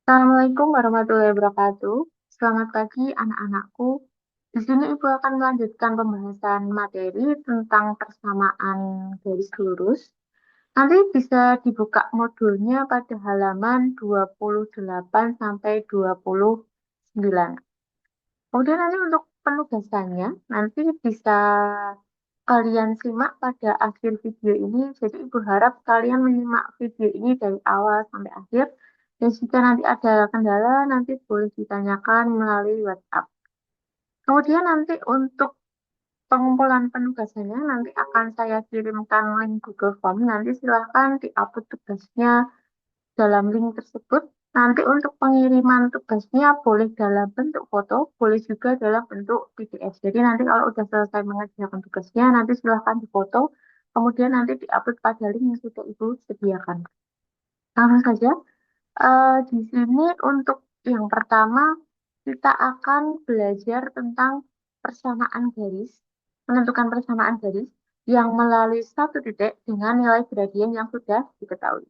Assalamualaikum warahmatullahi wabarakatuh. Selamat pagi anak-anakku. Di sini Ibu akan melanjutkan pembahasan materi tentang persamaan garis lurus. Nanti bisa dibuka modulnya pada halaman 28 sampai 29. Kemudian nanti untuk penugasannya, nanti bisa kalian simak pada akhir video ini. Jadi Ibu harap kalian menyimak video ini dari awal sampai akhir. Dan jika nanti ada kendala, nanti boleh ditanyakan melalui WhatsApp. Kemudian nanti untuk pengumpulan penugasannya, nanti akan saya kirimkan link Google Form. Nanti silahkan di-upload tugasnya dalam link tersebut. Nanti untuk pengiriman tugasnya boleh dalam bentuk foto, boleh juga dalam bentuk PDF. Jadi nanti kalau udah selesai mengerjakan tugasnya, nanti silahkan difoto, kemudian nanti diupload pada link yang sudah Ibu sediakan. Langsung saja, di sini untuk yang pertama, kita akan belajar tentang persamaan garis, menentukan persamaan garis yang melalui satu titik dengan nilai gradien yang sudah diketahui.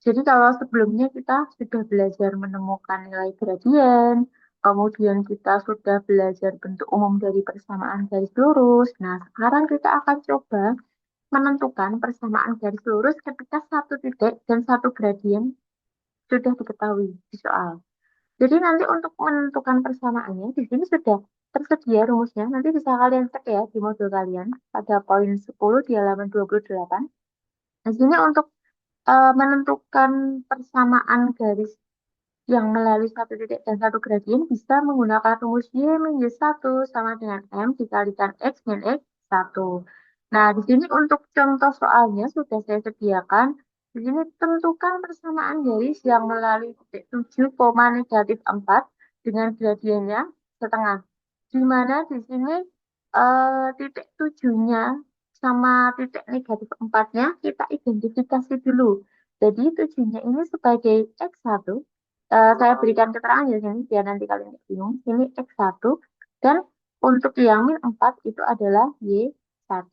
Jadi kalau sebelumnya kita sudah belajar menemukan nilai gradien, kemudian kita sudah belajar bentuk umum dari persamaan garis lurus. Nah, sekarang kita akan coba menentukan persamaan garis lurus ketika satu titik dan satu gradien sudah diketahui di soal. Jadi nanti untuk menentukan persamaannya, di sini sudah tersedia rumusnya. Nanti bisa kalian cek ya di modul kalian pada poin 10 di halaman 28. Di sini untuk menentukan persamaan garis yang melalui satu titik dan satu gradien bisa menggunakan rumus Y min Y1 sama dengan M dikalikan X min X1. Nah, di sini untuk contoh soalnya sudah saya sediakan. Di sini tentukan persamaan garis yang melalui titik 7, negatif 4 dengan gradiennya setengah. Di mana di sini titik 7-nya sama titik negatif 4-nya kita identifikasi dulu. Jadi 7-nya ini sebagai X1, saya berikan keterangan ya sini biar nanti kalian nggak bingung. Ini X1 dan untuk yang min 4 itu adalah Y1.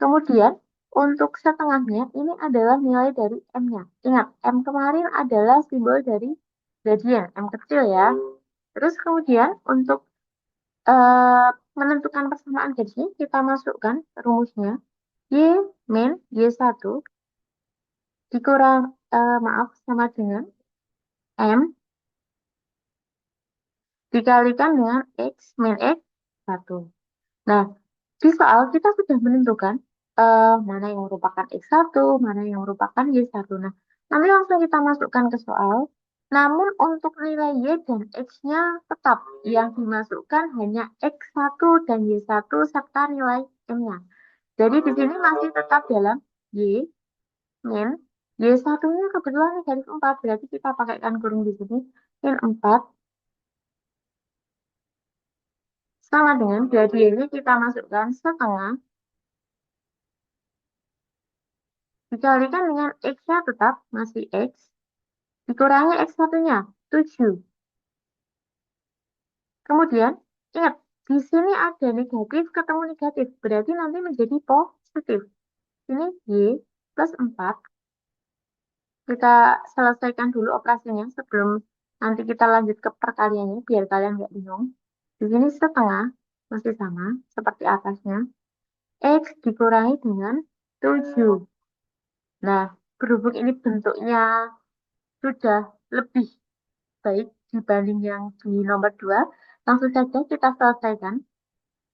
Kemudian untuk setengahnya ini adalah nilai dari M-nya. Ingat, M kemarin adalah simbol dari gradien, M kecil ya. Terus kemudian untuk eh, menentukan persamaan garisnya kita masukkan rumusnya Y min Y1 dikurang maaf sama dengan M dikalikan dengan X min X1. Nah, di soal kita sudah menentukan mana yang merupakan X1, mana yang merupakan Y1. Nah, nanti langsung kita masukkan ke soal. Namun untuk nilai Y dan X-nya tetap yang dimasukkan hanya X1 dan Y1 serta nilai M-nya. Jadi di sini masih tetap dalam Y min Y1-nya kebetulan negatif 4, berarti kita pakaikan kurung di sini min 4 sama dengan gradiennya kita masukkan setengah dikalikan dengan X-nya tetap masih X dikurangi X1-nya 7. Kemudian ingat di sini ada negatif ketemu negatif berarti nanti menjadi positif. Ini Y plus 4. Kita selesaikan dulu operasinya sebelum nanti kita lanjut ke perkaliannya biar kalian nggak bingung. Di sini setengah masih sama seperti atasnya. X dikurangi dengan 7. Nah, berhubung ini bentuknya sudah lebih baik dibanding yang di nomor 2, langsung saja kita selesaikan.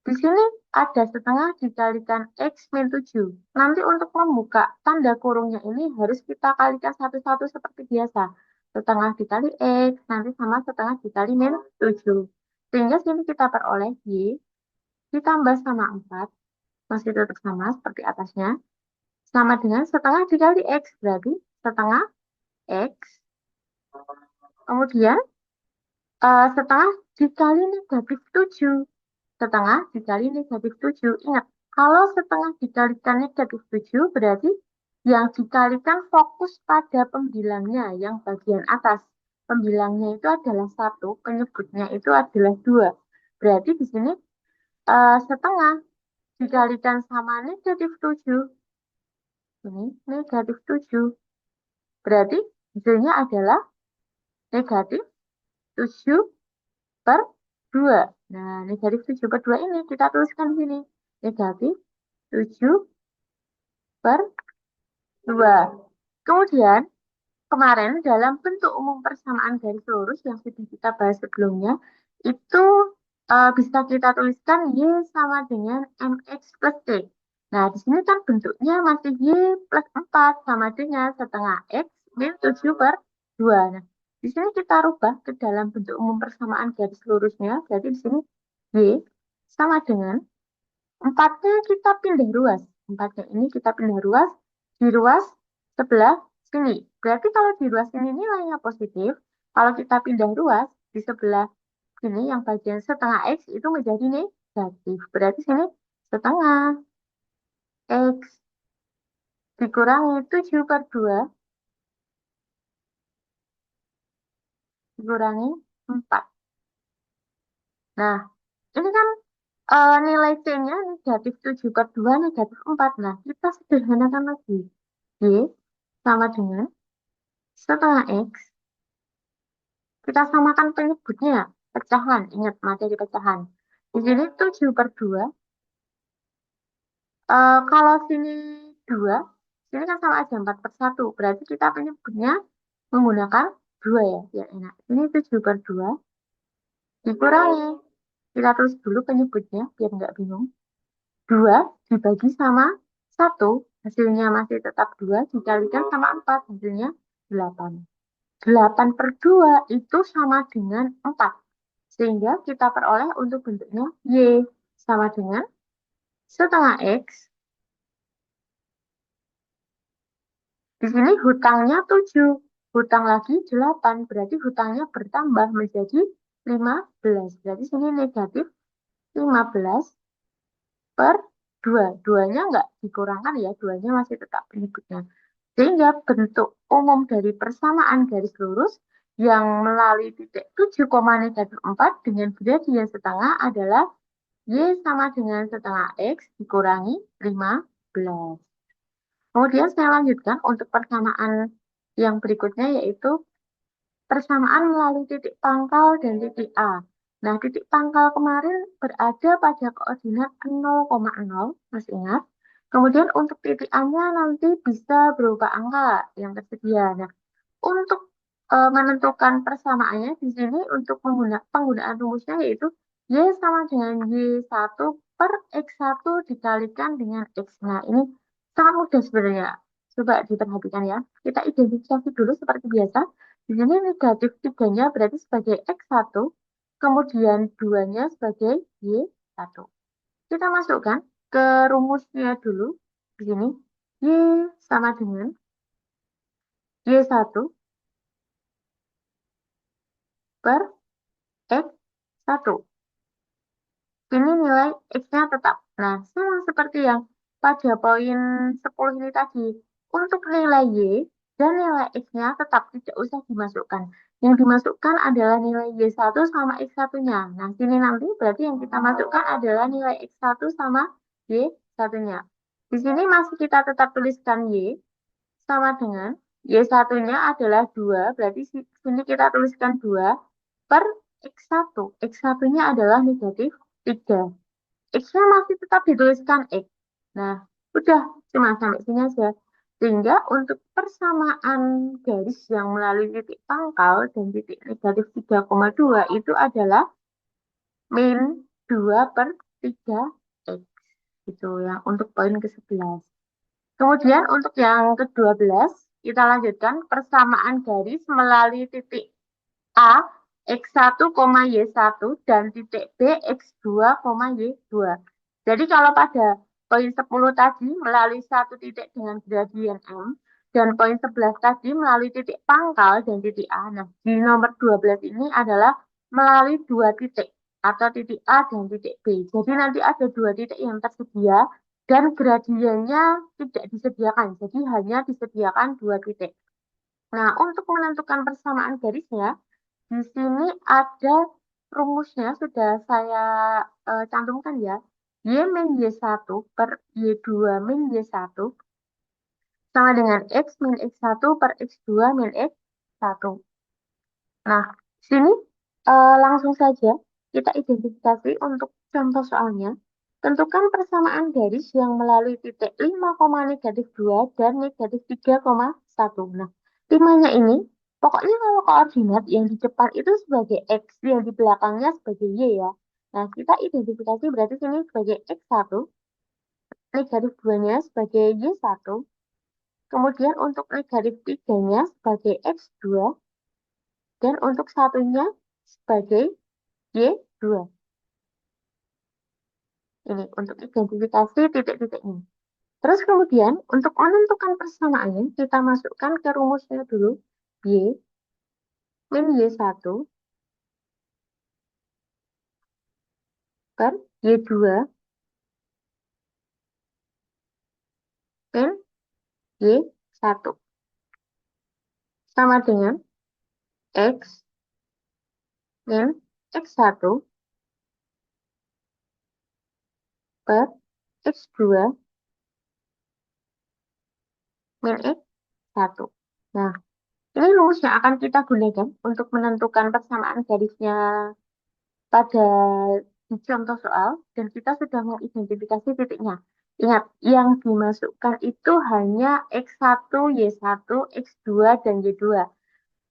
Di sini ada setengah dikalikan X min 7. Nanti untuk membuka tanda kurungnya ini harus kita kalikan satu-satu seperti biasa. Setengah dikali X, nanti sama setengah dikali min 7. Sehingga sini kita peroleh Y ditambah sama 4, masih tetap sama seperti atasnya. Sama dengan setengah dikali X, berarti setengah X. Kemudian setengah dikali negatif 7. Setengah dikali negatif 7. Ingat, kalau setengah dikalikan negatif 7, berarti yang dikalikan fokus pada pembilangnya, yang bagian atas. Pembilangnya itu adalah 1, penyebutnya itu adalah 2. Berarti di sini setengah dikalikan sama negatif 7. Ini negatif 7. Berarti hasilnya adalah negatif 7 per 2. Nah, negatif 7 per 2 ini kita tuliskan di sini. Negatif 7 per 2. Kemudian, kemarin dalam bentuk umum persamaan garis lurus yang sudah kita bahas sebelumnya, itu bisa kita tuliskan Y sama dengan MX plus T. Nah, di sini kan bentuknya masih Y plus 4 sama dengan setengah X min 7 per 2. Nah, di sini kita rubah ke dalam bentuk umum persamaan garis lurusnya. Jadi di sini Y sama dengan 4-nya kita pindah ruas. 4-nya ini kita pindah ruas di ruas sebelah sini. Berarti kalau di ruas ini nilainya positif, kalau kita pindah ruas di sebelah sini yang bagian setengah X itu menjadi negatif. Berarti sini setengah X dikurangi 7 per 2 dikurangi 4. Nah, ini kan nilai C-nya negatif 7 per 2 negatif 4. Nah, kita sederhanakan lagi. Y sama dengan setengah X. Kita samakan penyebutnya, pecahan. Ingat materi pecahan. Di sini 7 per 2. Kalau sini 2, sini kan sama aja 4 per 1. Berarti kita penyebutnya menggunakan 2 ya, biar enak. Ini 7 per 2 dikurangi. Kita tulis dulu penyebutnya, biar nggak bingung. 2 dibagi sama 1, hasilnya masih tetap 2, dikalikan sama 4, hasilnya 8. 8 per 2 itu sama dengan 4. Sehingga kita peroleh untuk bentuknya Y sama dengan setengah X. Di sini hutangnya 7. Hutang lagi 8. Berarti hutangnya bertambah menjadi 15. Berarti sini negatif 15 per 2. 2-nya nggak dikurangkan ya. 2-nya masih tetap penyebutnya. Sehingga bentuk umum dari persamaan garis lurus yang melalui titik 7, negatif 4 dengan gradien setengah adalah Y sama dengan setengah X dikurangi 15. Kemudian saya lanjutkan untuk persamaan yang berikutnya yaitu persamaan melalui titik pangkal dan titik A. Nah, titik pangkal kemarin berada pada koordinat 0,0, masih ingat? Kemudian untuk titik A-nya nanti bisa berupa angka yang tersedia. Nah, untuk menentukan persamaannya di sini untuk penggunaan rumusnya yaitu Y sama dengan Y1 per X1 dikalikan dengan X. Nah, ini sangat mudah sebenarnya. Coba diperhatikan ya. Kita identifikasi dulu seperti biasa. Di sini negatif 3-nya berarti sebagai X1, kemudian 2-nya sebagai Y1. Kita masukkan ke rumusnya dulu. Di sini Y sama dengan Y1 per X1. Ini nilai X-nya tetap. Nah, sama seperti yang pada poin 10 ini tadi. Untuk nilai Y dan nilai X-nya tetap tidak usah dimasukkan. Yang dimasukkan adalah nilai Y1 sama X1-nya. Nah, sini nanti berarti yang kita masukkan adalah nilai X1 sama Y1-nya. Di sini masih kita tetap tuliskan Y sama dengan Y1-nya adalah 2. Berarti sini kita tuliskan 2 per X1. X1-nya adalah negatif 3. X-nya masih tetap dituliskan X. Nah, udah cuma sampai sini aja. Sehingga untuk persamaan garis yang melalui titik pangkal dan titik negatif 3,2 itu adalah min 2 per 3 X. Itu yang untuk poin ke-11. Kemudian untuk yang ke-12, kita lanjutkan persamaan garis melalui titik A, X1, Y1, dan titik B, X2, Y2. Jadi kalau pada poin 10 tadi melalui satu titik dengan gradien M, dan poin 11 tadi melalui titik pangkal dan titik A. Nah, di nomor 12 ini adalah melalui dua titik, atau titik A dan titik B. Jadi nanti ada dua titik yang tersedia, dan gradiennya tidak disediakan. Jadi hanya disediakan dua titik. Nah, untuk menentukan persamaan garisnya, di sini ada rumusnya sudah saya cantumkan ya. Y min Y1 per Y2 min Y1 sama dengan X min X1 per X2 min X1. Nah, sini langsung saja kita identifikasi untuk contoh soalnya. Tentukan persamaan garis yang melalui titik 5,-2 dan -3,1. Nah, 5-nya ini, pokoknya kalau koordinat yang di depan itu sebagai X, yang di belakangnya sebagai Y ya. Nah, kita identifikasi berarti sini sebagai X1, -2-nya sebagai Y1, kemudian untuk -3-nya sebagai X2, dan untuk satunya sebagai Y2. Ini untuk identifikasi titik-titiknya. Terus kemudian untuk menentukan persamaannya, kita masukkan ke rumusnya dulu. Y min Y1 per Y2 min Y1. Sama dengan X min X1 per X2 min X1. Nah, ini rumus yang akan kita gunakan untuk menentukan persamaan garisnya pada di contoh soal, dan kita sudah mengidentifikasi titiknya. Ingat, yang dimasukkan itu hanya X1, Y1, X2, dan Y2.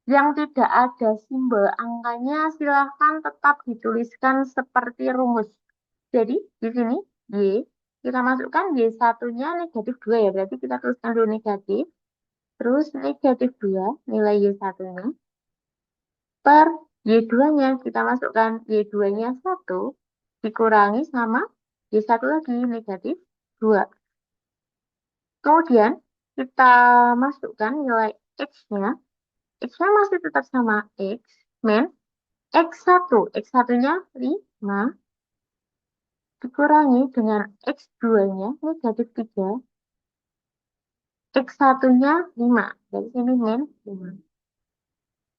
Yang tidak ada simbol angkanya silahkan tetap dituliskan seperti rumus. Jadi, di sini Y, kita masukkan Y1-nya -2 ya, berarti kita tuliskan dulu negatif. Terus -2 nilai Y1-nya. Per Y2-nya kita masukkan Y2-nya 1 dikurangi sama Y1 lagi -2. Kemudian kita masukkan nilai X-nya. X-nya masih tetap sama X min X1. X1-nya 5 dikurangi dengan X2-nya -3. X1-nya 5. Dari sini min 5.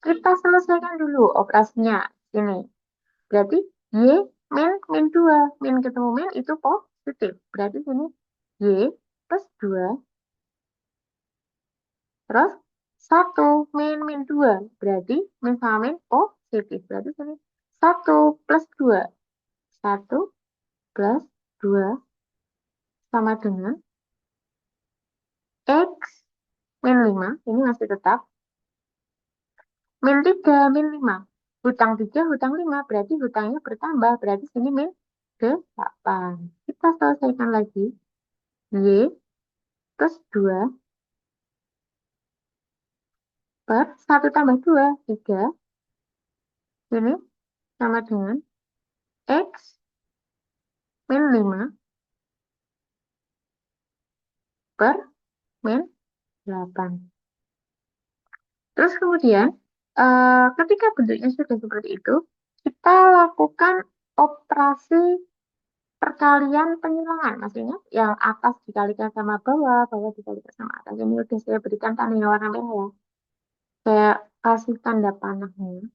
Kita selesaikan dulu operasinya. Ini. Berarti Y min 2. Min ketemu min itu positif. Berarti sini Y plus 2. Terus 1 min 2. Berarti min sama min positif. Berarti sini 1 plus 2. 1 plus 2 sama dengan X min 5. Ini masih tetap. Min 3, min 5. Hutang 3, hutang 5. Berarti hutangnya bertambah. Berarti sini min 8. Kita selesaikan lagi. Y plus 2 per 1 tambah 2, 3. Ini sama dengan X min 5 per min 8. Terus kemudian, ketika bentuknya sudah seperti itu, kita lakukan operasi perkalian pengulangan. Maksudnya yang atas dikalikan sama bawah, bawah dikalikan sama atas. Ini udah saya berikan tanda warna merah ya. Saya kasih tanda panahnya.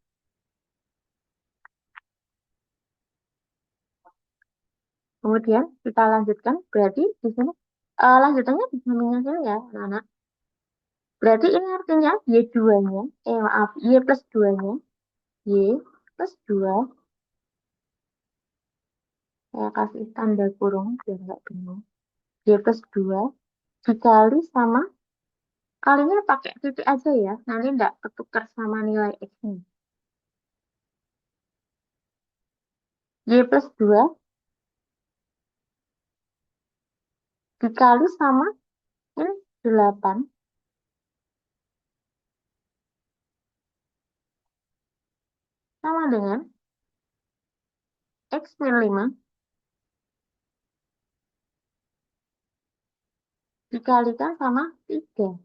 Kemudian kita lanjutkan. Berarti di sini lanjutannya di sampingnya sini ya, anak-anak. Berarti ini artinya Y2-nya, maaf, Y plus 2-nya, Y plus 2, saya kasih tanda kurung biar nggak bingung. Y plus 2 dikali sama, kalinya pakai titik aja ya, nanti nggak ketukar sama nilai X-nya. Y plus 2 dikali sama ini 8 sama dengan X min 5 dikalikan sama 3.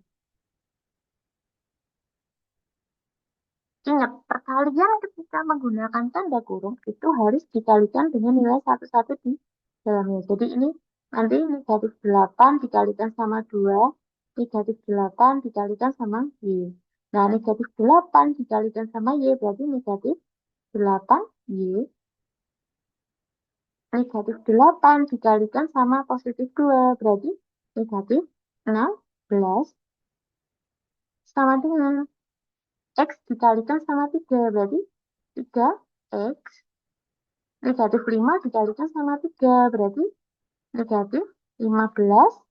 Ingat, perkalian ketika menggunakan tanda kurung itu harus dikalikan dengan nilai satu-satu di dalamnya. Jadi ini nanti -8 dikalikan sama 2, -8 dikalikan sama Y. Nah, -8 dikalikan sama Y berarti -8Y. -8 dikalikan sama +2 berarti -16 sama dengan X dikalikan sama 3, berarti 3X. Negatif 5 dikalikan sama 3, berarti negatif 15.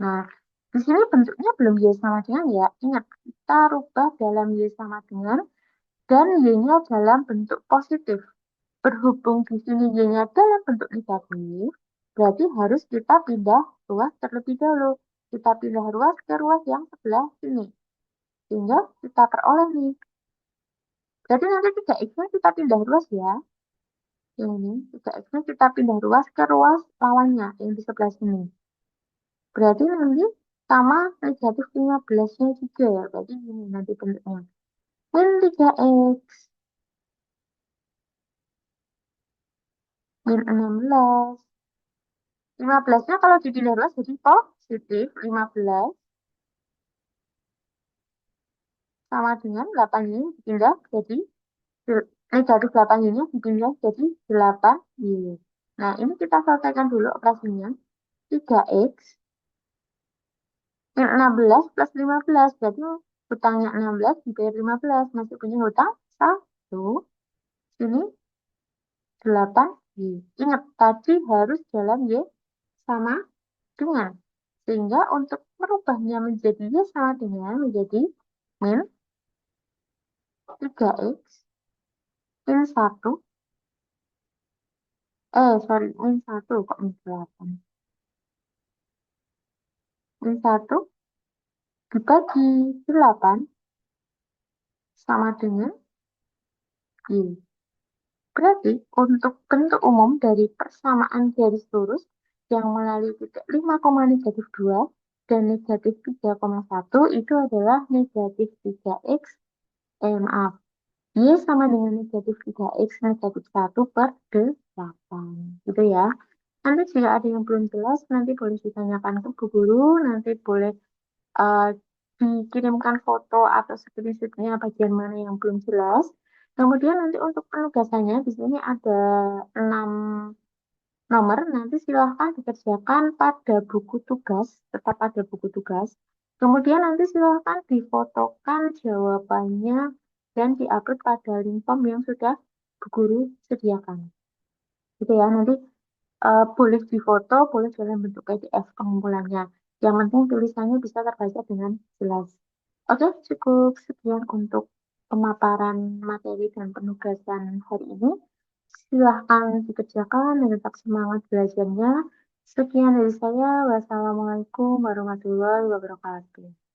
Nah, di sini bentuknya belum Y sama dengan ya. Ingat, kita rubah dalam Y sama dengan dan Y-nya dalam bentuk positif. Berhubung di sini Y-nya dalam bentuk negatif, berarti harus kita pindah ruas terlebih dahulu. Kita pindah ruas ke ruas yang sebelah sini. Sehingga kita peroleh nih. Berarti nanti 3X-nya kita pindah ruas ya. Ini 3X-nya kita pindah ruas ke ruas lawannya yang di sebelah sini. Berarti nanti sama negatif 15-nya juga ya. Berarti ini nanti bentuknya. Min 3X. Min 16. 15-nya kalau dipindah ruas jadi positif 15. Sama dengan 8 ini dipindah jadi negatif 8 ini dipindah jadi 8 Y. Nah, ini kita selesaikan dulu operasinya. 3X min 16 plus 15. Berarti hutangnya 16 dibayar 15. Masih punya hutang 1. Ini 8 Y. Ingat, tadi harus dalam Y sama dengan. Sehingga untuk merubahnya menjadi Y sama dengan menjadi min 3X min 1. Sorry, min 1 kok min 8. Min 1 dibagi 8 sama dengan Y. Berarti untuk bentuk umum dari persamaan garis lurus yang melalui titik 5,-2 dan negatif 3,1 itu adalah negatif 3X, maaf, Y sama dengan negatif 3X negatif 1 per 8. Gitu ya. Nanti jika ada yang belum jelas, nanti boleh ditanyakan ke Bu Guru, nanti boleh uh, dikirimkan foto atau screenshotnya bagian mana yang belum jelas. Kemudian nanti untuk penugasannya di sini ada 6 nomor. Nanti silahkan dikerjakan pada buku tugas, tetap ada buku tugas. Kemudian nanti silahkan difotokan jawabannya dan diupload pada link form yang sudah Bu Guru sediakan. Gitu ya, nanti boleh difoto, boleh dalam bentuk PDF pengumpulannya. Yang penting tulisannya bisa terbaca dengan jelas. Oke, cukup sekian untuk pemaparan materi dan penugasan hari ini. Silahkan dikerjakan dan tetap semangat belajarnya. Sekian dari saya. Wassalamualaikum warahmatullahi wabarakatuh.